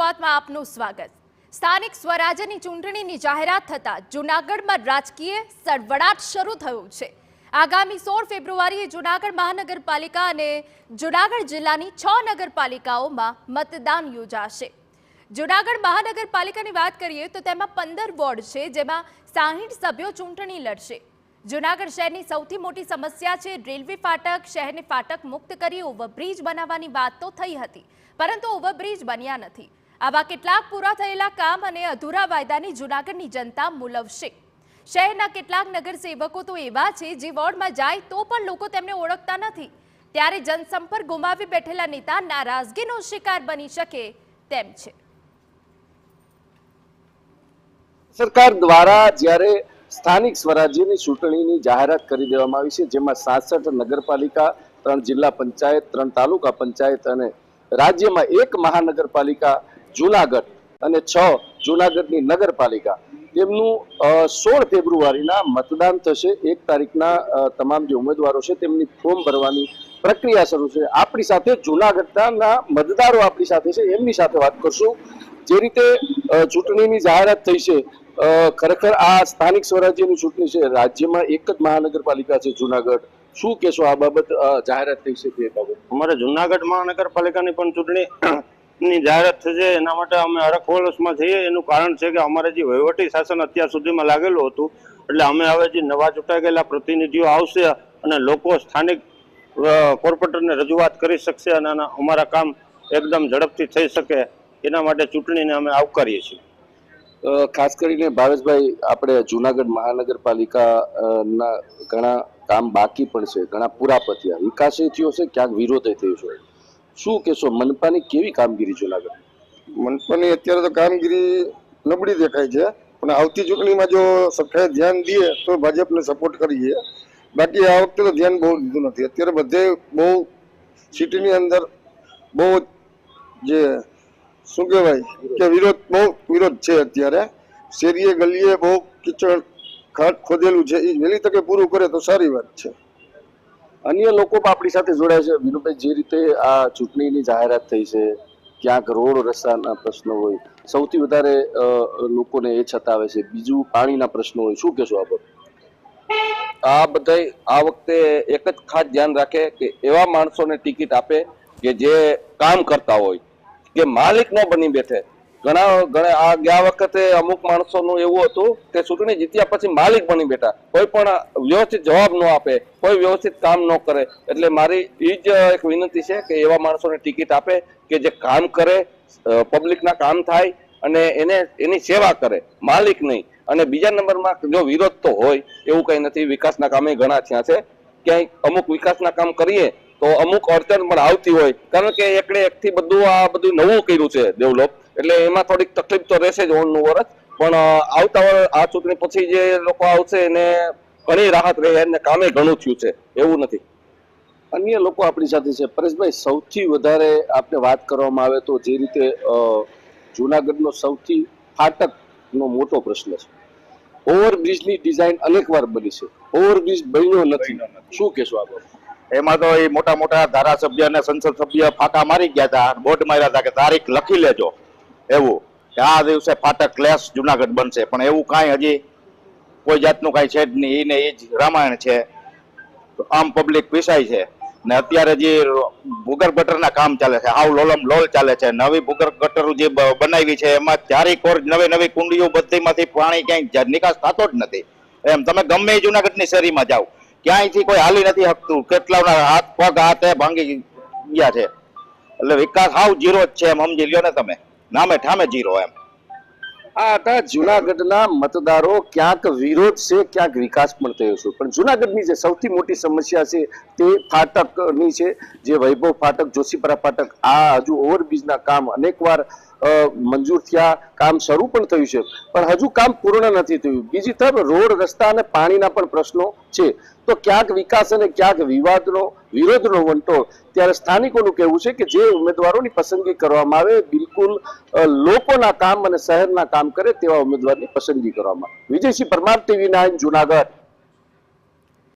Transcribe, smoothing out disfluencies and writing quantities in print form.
શરૂઆતમાં આપનું સ્વાગત। સ્થાનિક સ્વરાજ્યની ચૂંટણીની જાહેરાત થતા જૂનાગઢમાં રાજકીય સળવળાટ શરૂ થયો છે। આગામી 16 ફેબ્રુઆરીએ જૂનાગઢ મહાનગરપાલિકા અને જૂનાગઢ જિલ્લાની 6 નગરપાલિકાઓમાં મતદાન યોજાશે। જૂનાગઢ મહાનગરપાલિકાની વાત કરીએ તો તેમાં 15 વોર્ડ છે, જેમાં 60 સભ્યો ચૂંટણી લડશે। જૂનાગઢ શહેરની સૌથી મોટી સમસ્યા છે રેલવે ફાટક। શહેરને ફાટક મુક્ત કરી ઓવરબ્રિજ બનાવવાની વાત તો થઈ હતી, પરંતુ ઓવરબ્રિજ બન્યા નથી। આવા કેટલાક પૂરા થયેલા કામ અને અધૂરા વાયદાની જૂનાગઢની જનતા મૂલવશે। શહેરના કેટલાક નગરસેવકો તો એવા છે જે વોર્ડમાં જાય તો પણ લોકો તેમને ઓળખતા નથી, ત્યારે જનસંપર્ક ગુમાવી બેઠેલા નેતા નારાજગીનો શિકાર બની શકે તેમ છે। સરકાર દ્વારા જ્યારે સ્થાનિક સ્વરાજ્યની ચૂંટણીની જાહેરાત કરી દેવામાં આવી છે, જેમાં 67 નગરપાલિકા, 3 જિલ્લા પંચાયત, 3 તાલુકા પંચાયત અને રાજ્યમાં 1 મહાનગરપાલિકા જૂનાગઢ અને 6 જૂનાગઢની નગરપાલિકા, તેમનું 16 ફેબ્રુઆરીના મતદાન થશે। 1 તારીખના તમામ જે ઉમેદવારો છે તેમની ફોર્મ ભરવાની પ્રક્રિયા શરૂ છે। આપણી સાથે જૂનાગઢના મતદારો આપણી સાથે છે, એમની સાથે વાત કરશું। જે રીતે ચૂંટણીની જાહેરાત થઈ છે, ખરેખર આ સ્થાનિક સ્વરાજ્યની ચૂંટણી છે, રાજ્યમાં 1 જ મહાનગરપાલિકા છે જૂનાગઢ, શું કહેશો આ બાબત? જાહેરાત થઈ છે તે બાબત અમારે જૂનાગઢ મહાનગરપાલિકાની પણ ચૂંટણીની જાહેરાત થશે, એના માટે અમે હરખોળસમાં છીએ। એનું કારણ છે કે અમારે જે વહીવટી શાસન અત્યાર સુધીમાં લાગેલું હતું, એટલે અમે હવે જે નવા ચૂંટાઈ ગયેલા પ્રતિનિધિઓ આવશે અને લોકો સ્થાનિક કોર્પોરેટરને રજૂઆત કરી શકશે અને અમારા કામ એકદમ ઝડપથી થઈ શકે, એના માટે ચૂંટણીને અમે આવકારીએ છીએ। ખાસ કરીને ભાવેશભાઈ, આપણે જૂનાગઢ મહાનગરપાલિકાના ઘણા કામ બાકી પણ છે, ઘણા પૂરા પત્યા, વિકાસે થયો છે, ક્યાંક વિરોધે થયો છે, શું કહેશો? મનપાની કેવી કામગીરી જૂનાગઢ? મનપાની અત્યારે તો કામગીરી નબળી દેખાય છે, પણ આવતી ચૂંટણીમાં જો સરકારે ધ્યાન દે તો ભાજપને સપોર્ટ કરીએ। બાકી આ વખતે તો ધ્યાન બહુ દીધું નથી। અત્યારે બધે બહુ સિટીની અંદર બહુ જે શું કહેવાય કે બહુ વિરોધ છે। અત્યારે શેરીએ ગલીએ બહુ કીચડ ખાટ ખોદેલું છે, એ વહેલી તકે પૂરું કરે તો સારી વાત છે। અન્ય લોકો પણ આપણી સાથે જોડાય છે। વિનુભાઈ, જે રીતે આ ચૂંટણીની જાહેરાત થઈ છે, ક્યાંક રોડ રસ્તાના પ્રશ્નો હોય, સૌથી વધારે લોકોને એ છતાવે છે, બીજું પાણીના પ્રશ્નો હોય, શું કહેશો આ? આ બધા આ વખતે એક જ ખાસ ધ્યાન રાખે કે એવા માણસોને ટિકિટ આપે કે જે કામ કરતા હોય, કે માલિક ન બની બેઠે। ઘણા આ ગયા વખતે અમુક માણસોનું એવું હતું કે ચૂંટણી જીત્યા પછી માલિક બની બેઠા, કોઈ પણ વ્યવસ્થિત જવાબ ન આપે, કોઈ વ્યવસ્થિત કામ ન કરે। એટલે મારી એ જ એક વિનંતી છે કે એવા માણસોને ટિકિટ આપે કે જે કામ કરે, પબ્લિકના કામ થાય અને એની સેવા કરે, માલિક નહીં। અને બીજા નંબરમાં જો વિરોધ તો હોય એવું કંઈ નથી, વિકાસના કામે ઘણા થયા છે। ક્યાંય અમુક વિકાસના કામ કરીએ તો અમુક અડચણ પણ આવતી હોય, કારણ કે એકથી બધું નવું કર્યું છે ડેવલપ, એટલે એમાં થોડીક તકલીફ તો રહેશે જ ઓનનું વર્ષ, પણ આવતા આ ચૂંટણી પછી જે લોકો આવશે એને ઘણી રાહત રહે અને કામે ઘણું થયું છે, એવું નથી। અન્ય લોકો આપણી સાથે છે। પરેશભાઈ, સૌથી વધારે આપણે વાત કરવામાં આવે તો જે રીતે જૂનાગઢનો સૌથી ફાટકનો મોટો પ્રશ્ન છે, ઓવરબ્રિજની ડિઝાઇન અનેકવાર બની છે, ઓવરબ્રિજ બન્યો નથી, શું કહેશો આ બાબત? એમાં તો એ મોટા મોટા ધારાસભ્ય અને સંસદ સભ્ય ફાટા મારી ગયા હતા, બોર્ડ માર્યા હતા કે તારીખ લખી લેજો એવું કે આ દિવસે ફાટક લેસ જુનાગઢ બનશે, પણ એવું કાંઈ હજી કોઈ જાતનું કાંઈ છે જ નહીં। એને એ જ રામાયણ છે, આમ પબ્લિક પીસાય છે। ને અત્યારે જે ભૂગર્ભ ગટરના કામ ચાલે છે, હાવ લોલમ લોલ ચાલે છે। નવી ભૂગર્ભ ગટર જે બનાવી છે એમાં ચારેકોર નવી કુંડીઓ બધીમાંથી પાણી ક્યાંય નિકાસ થતો જ નથી। એમ તમે ગમે એ જુનાગઢની શેરીમાં જાઓ, ક્યાંયથી કોઈ હાલી નથી શકતું, કેટલાના હાથ પગ હાથે ભાંગી ગયા છે। એટલે વિકાસ હાવ જીરો જ છે, એમ સમજી લ્યો ને તમે, નામે ઠામે જીરો એમ। આ હતા જૂનાગઢના મતદારો, ક્યાંક વિરોધ છે, ક્યાંક વિકાસ પણ થયો છે, પણ જૂનાગઢની જે સૌથી મોટી સમસ્યા છે તે ફાટકની છે। જે વૈભવ ફાટક, જોશીપરા ફાટક, આ હજુ ઓવરબ્રિજના કામ અનેકવાર મંજૂર થયા, કામ શરૂ પણ થયું છે, પણ હજુ કામ પૂર્ણ નથી થયું। બીજી તરફ રોડ રસ્તા અને પાણીના પણ પ્રશ્નો છે, તો ક્યાંક વિકાસ અને ક્યાંક વિરોધનો વંટોળ। ત્યારે સ્થાનિકોનું કહેવું છે કે જે ઉમેદવારોની પસંદગી કરવામાં આવે, બિલકુલ લોકોના કામ અને શહેરના કામ કરે તેવા ઉમેદવારની પસંદગી કરવામાં આવે। વિજયસિંહ પરમાર, TV9 જૂનાગઢ।